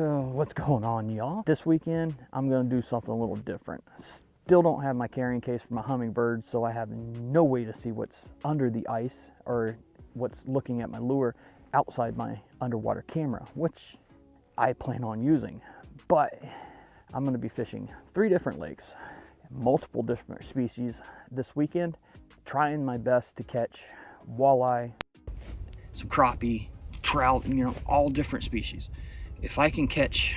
What's going on, y'all? This weekend I'm gonna do something a little different. Still don't have my carrying case for my hummingbird, so I have no way to see what's under the ice or what's looking at my lure outside my underwater camera, which I plan on using. But I'm gonna be fishing 3 different lakes, multiple different species this weekend, trying my best to catch walleye, some crappie, trout, and all different species. If I can catch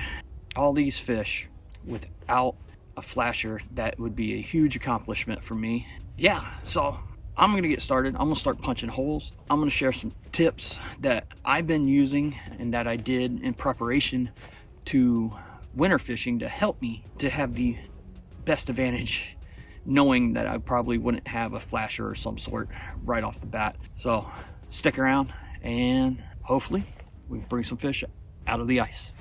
all these fish without a flasher, that would be a huge accomplishment for me. Yeah, so I'm gonna get started. I'm gonna start punching holes. I'm gonna share some tips that I've been using and that I did in preparation to winter fishing to help me to have the best advantage, knowing that I probably wouldn't have a flasher or some sort right off the bat. So stick around and hopefully we can bring some fish out of the ice.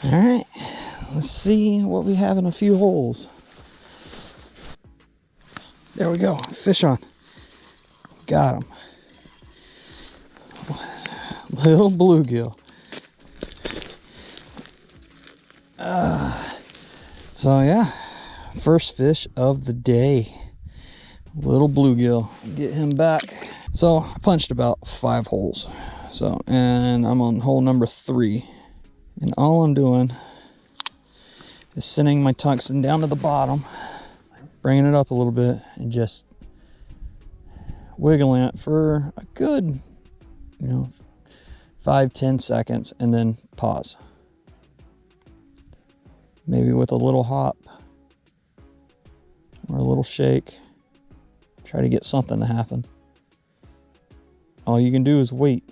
All right, let's see what we have in a few holes. There we go, fish on. Got him. Little bluegill. So yeah, first fish of the day. Little bluegill. Get him back. So I punched about 5 holes. And I'm on hole number 3. And all I'm doing is sending my tungsten down to the bottom, bringing it up a little bit, and just wiggling it for a good 5-10 seconds, and then pause, maybe with a little hop or a little shake. Try to get something to happen. All you can do is wait.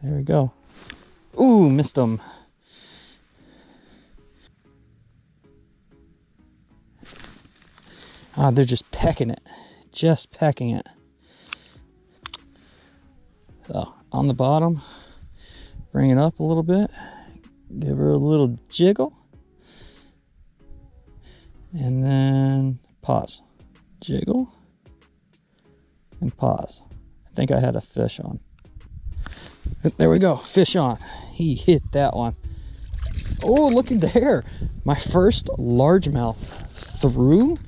There we go. Ooh, missed him. They're just pecking it. Just pecking it. So, on the bottom, bring it up a little bit. Give her a little jiggle. And then pause. Jiggle. And pause. I think I had a fish on. There we go. Fish on. He hit that one. Oh, look at there. My first largemouth through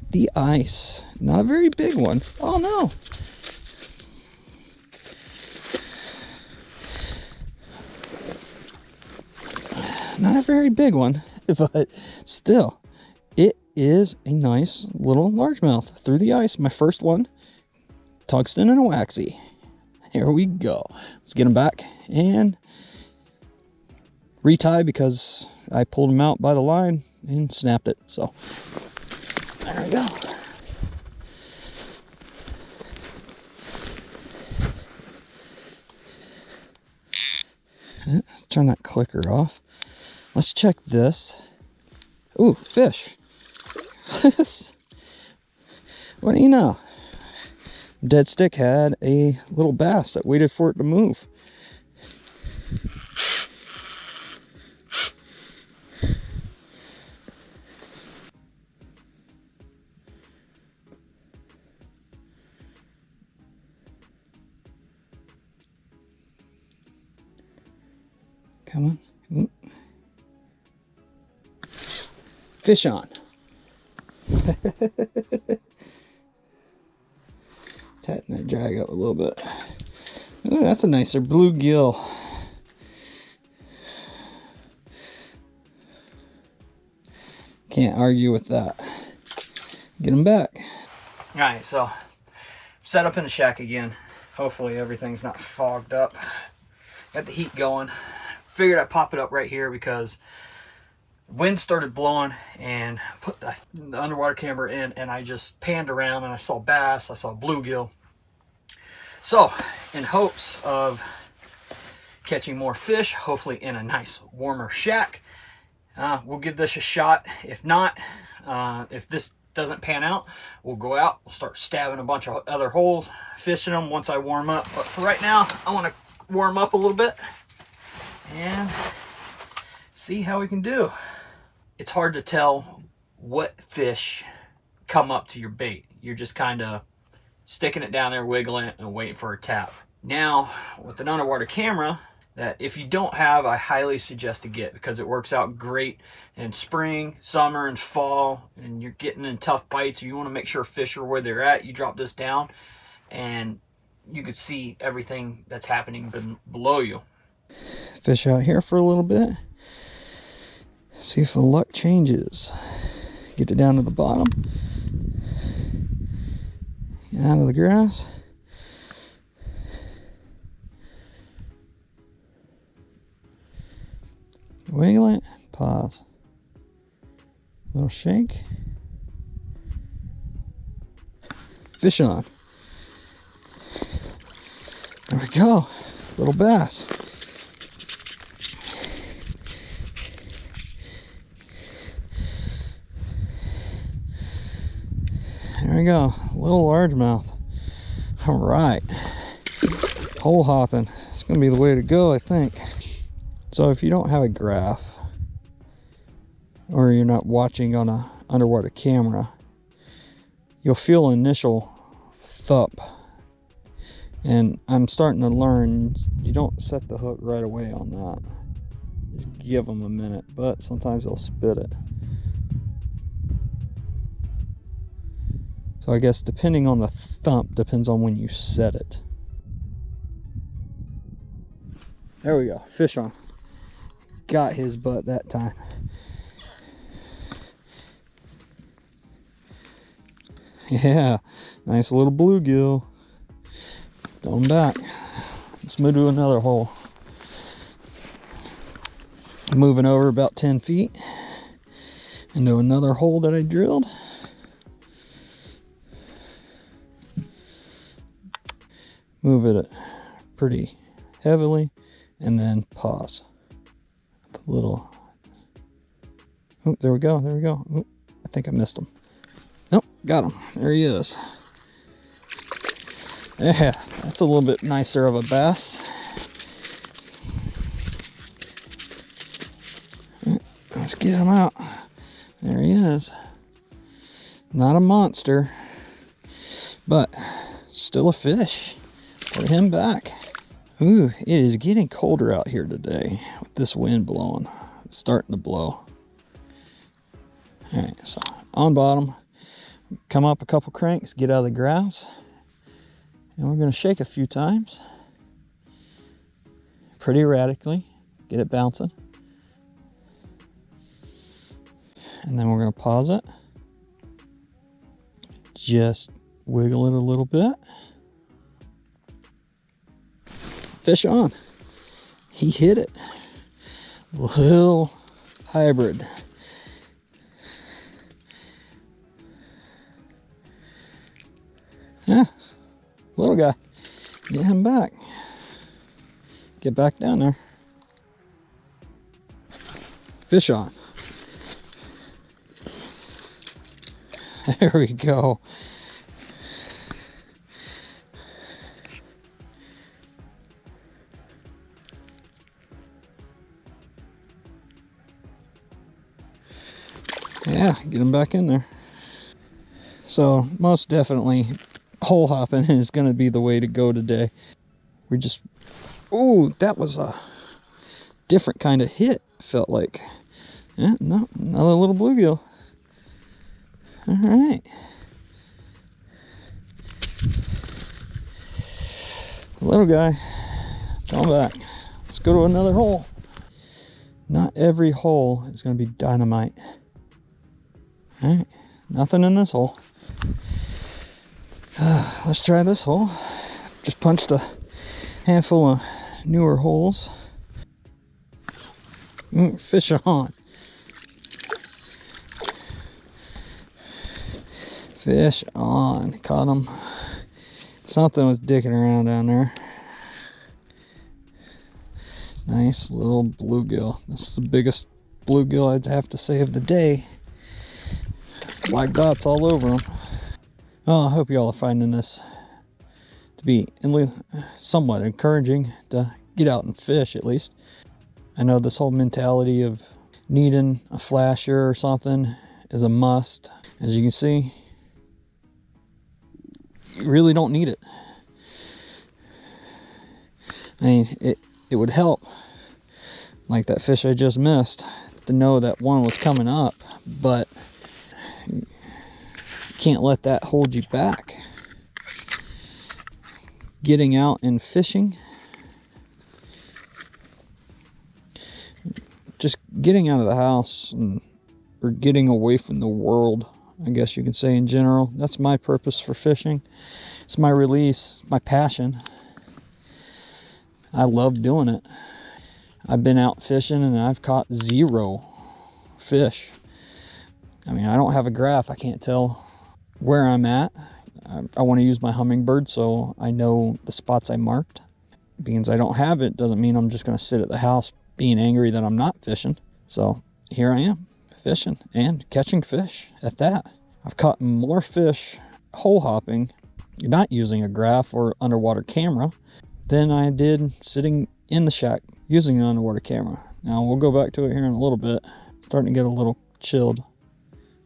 the ice. Not a very big one. Oh no. Not a very big one, but still, it is a nice little largemouth through the ice. My first one, tungsten and a waxy. Here we go. Let's get him back and retie because I pulled him out by the line and snapped it. So there we go. Turn that clicker off. Let's check this. Ooh, fish. What do you know? Dead stick had a little bass that waited for it to move. Come on. Ooh. Fish on. Tighten that drag up a little bit. Ooh, that's a nicer bluegill. Can't argue with that. Get him back. All right, so set up in the shack again. Hopefully everything's not fogged up. Got the heat going. Figured I'd pop it up right here because wind started blowing and put the underwater camera in, and I just panned around and I saw bass, I saw bluegill. So in hopes of catching more fish, hopefully in a nice warmer shack, we'll give this a shot. If not, if this doesn't pan out, we'll go out, we'll start stabbing a bunch of other holes, fishing them once I warm up. But for right now, I want to warm up a little bit and see how we can do. It's hard to tell what fish come up to your bait. You're just kind of sticking it down there, wiggling it, and waiting for a tap. Now, with an underwater camera, that if you don't have, I highly suggest to get, because it works out great in spring, summer, and fall, and you're getting in tough bites, or you want to make sure fish are where they're at. You drop this down, and you could see everything that's happening below you. Fish out here for a little bit. See if the luck changes. Get it down to the bottom. Get out of the grass. Wiggle it, pause. Little shake. Fish on. There we go. Little bass. There we go. Little largemouth. All right. Hole hopping. It's going to be the way to go, I think. So if you don't have a graph, or you're not watching on a underwater camera, you'll feel an initial thump. And I'm starting to learn, you don't set the hook right away on that. Just give them a minute, but sometimes they'll spit it. So I guess depending on the thump depends on when you set it. There we go, fish on. Got his butt that time. Yeah, nice little bluegill. Going back. Let's move to another hole. Moving over about 10 feet into another hole that I drilled. Move it pretty heavily and then pause. The little, oh, there we go, there we go. Oh, I think I missed him. Nope, got him. There he is. Yeah, that's a little bit nicer of a bass. Let's get him out. There he is. Not a monster, but still a fish. Put him back. Ooh, it is getting colder out here today with this wind blowing. It's starting to blow. All right, so on bottom, come up a couple cranks, get out of the grass, and we're going to shake a few times, pretty erratically, get it bouncing, and then we're going to pause it, just wiggle it a little bit. Fish on. He hit it. Little hybrid. Yeah, little guy. Get him back. Get back down there. Fish on. There we go. Yeah, get him back in there. So most definitely hole hopping is going to be the way to go today. We just, ooh, that was a different kind of hit, felt like. Yeah, no, another little bluegill. All right. Little guy, come back. Let's go to another hole. Not every hole is going to be dynamite. All right, nothing in this hole. Let's try this hole. Just punched a handful of newer holes. Fish on. Fish on. Caught him. Something was dicking around down there. Nice little bluegill. This is the biggest bluegill I'd have to say of the day. black dots all over them. Well, I hope y'all are finding this to be somewhat encouraging to get out and fish at least. I know this whole mentality of needing a flasher or something is a must. As you can see, you really don't need it. I mean, it would help, like that fish I just missed, to know that one was coming up, but you can't let that hold you back. Getting out and fishing, just getting out of the house or getting away from the world, I guess you can say in general. That's my purpose for fishing. It's my release, my passion. I love doing it. I've been out fishing and I've caught 0 fish. I mean, I don't have a graph. I can't tell where I'm at. I want to use my hummingbird so I know the spots I marked. Because I don't have it doesn't mean I'm just going to sit at the house being angry that I'm not fishing. So here I am, fishing and catching fish at that. I've caught more fish hole hopping, not using a graph or underwater camera, than I did sitting in the shack using an underwater camera. Now we'll go back to it here in a little bit. Starting to get a little chilled,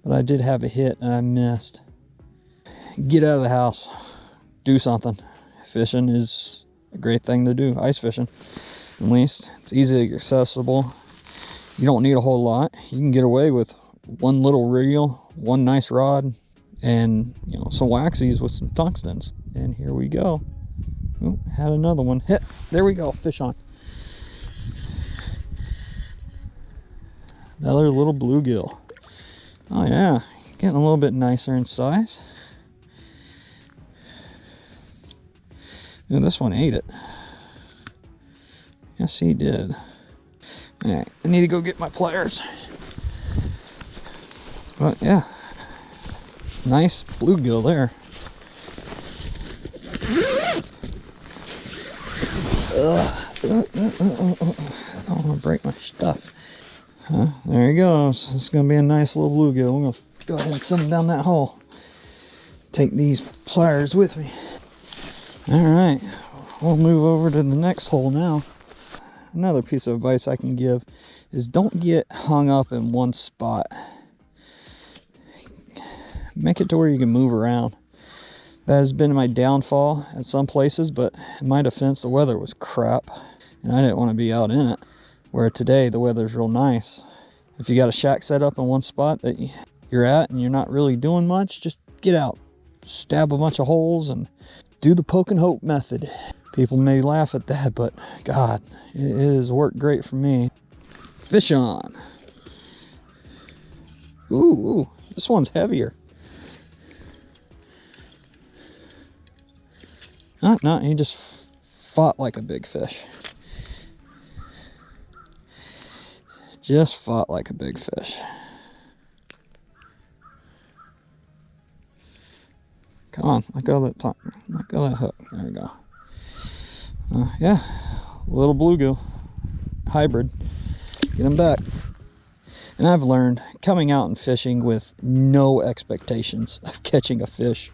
but I did have a hit and I missed. Get out of the house, do something. Fishing is a great thing to do. Ice fishing, at least. It's easily accessible. You don't need a whole lot. You can get away with one little reel, one nice rod, and some waxies with some tungstens. And here we go. Ooh, had another one hit. There we go, fish on. Another little bluegill. Oh yeah, getting a little bit nicer in size. Ooh, this one ate it. Yes, he did. All right, I need to go get my pliers. But yeah, nice bluegill there. I don't want to break my stuff. There he goes. It's going to be a nice little bluegill. I'm going to go ahead and send him down that hole. Take these pliers with me. All right, we'll move over to the next hole now. Another piece of advice I can give is don't get hung up in one spot. Make it to where you can move around. That has been my downfall at some places, but in my defense, the weather was crap and I didn't want to be out in it. Where today the weather's real nice. If you got a shack set up in one spot that you're at and you're not really doing much, just get out, stab a bunch of holes and do the poke and hope method. People may laugh at that, but God, it has worked great for me. Fish on. Ooh, this one's heavier. No, he just fought like a big fish. Just fought like a big fish. Come on, let go of that tongue. Let go of that hook. There we go. Yeah, little bluegill hybrid. Get him back. And I've learned coming out and fishing with no expectations of catching a fish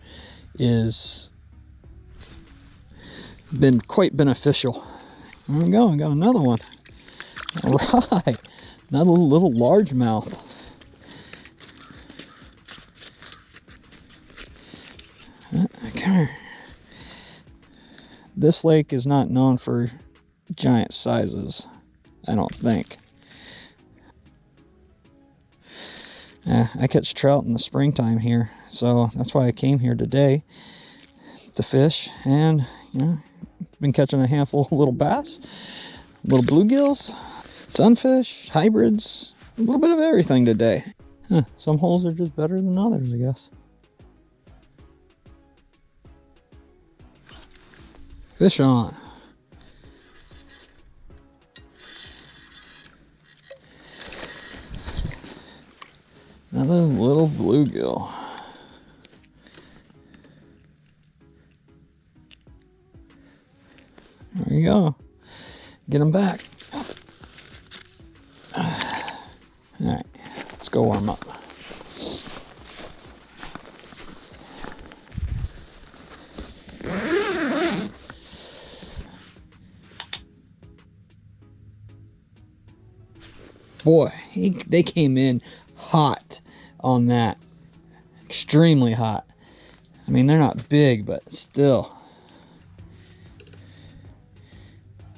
is been quite beneficial. There we go. I got another one. All right, another little largemouth. Okay. This lake is not known for giant sizes, I don't think. I catch trout in the springtime here, so that's why I came here today to fish. And been catching a handful of little bass, little bluegills, sunfish, hybrids, a little bit of everything today. Some holes are just better than others, I guess. Fish on. Another little bluegill. There you go. Get them back. All right, let's go warm up. Boy, they came in hot on that. Extremely hot. I mean, they're not big, but still.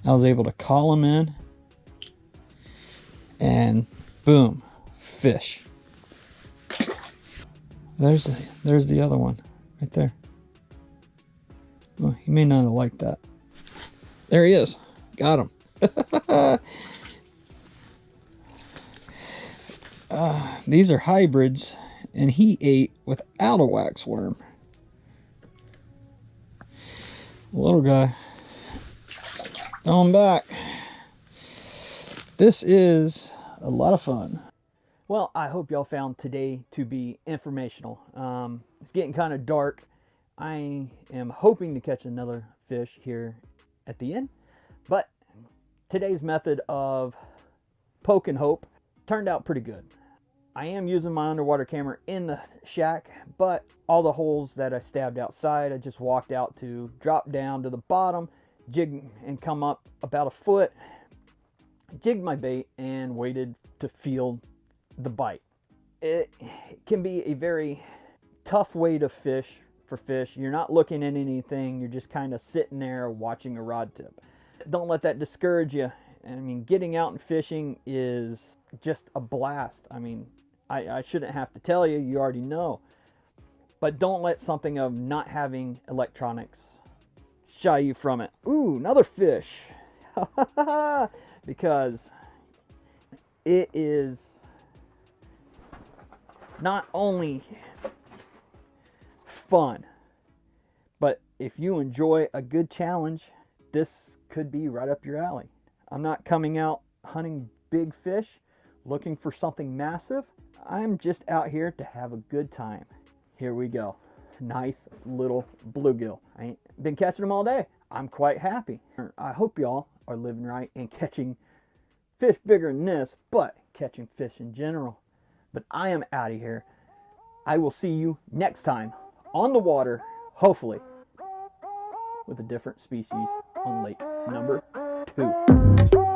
I was able to call them in, and boom, fish. There's the other one right there. Well, he may not have liked that. There he is. Got him. These are hybrids, and he ate without a wax worm. Little guy. Throw him back. This is a lot of fun. Well, I hope y'all found today to be informational. It's getting kind of dark. I am hoping to catch another fish here at the end, but today's method of poke and hope turned out pretty good. I am using my underwater camera in the shack, but all the holes that I stabbed outside, I just walked out to drop down to the bottom, jig and come up about a foot, jigged my bait, and waited to feel the bite. It can be a very tough way to fish for fish. You're not looking at anything, you're just kind of sitting there watching a rod tip. Don't let that discourage you. I mean, getting out and fishing is just a blast. I mean, I shouldn't have to tell you, you already know. But don't let something of not having electronics shy you from it. Ooh, another fish. Because it is not only fun, but if you enjoy a good challenge, this could be right up your alley. I'm not coming out hunting big fish, looking for something massive. I'm just out here to have a good time. Here we go. Nice little bluegill. I ain't been catching them all day. I'm quite happy. I hope y'all are living right and catching fish bigger than this, but catching fish in general. But I am out of here. I will see you next time on the water, hopefully with a different species on lake number 2.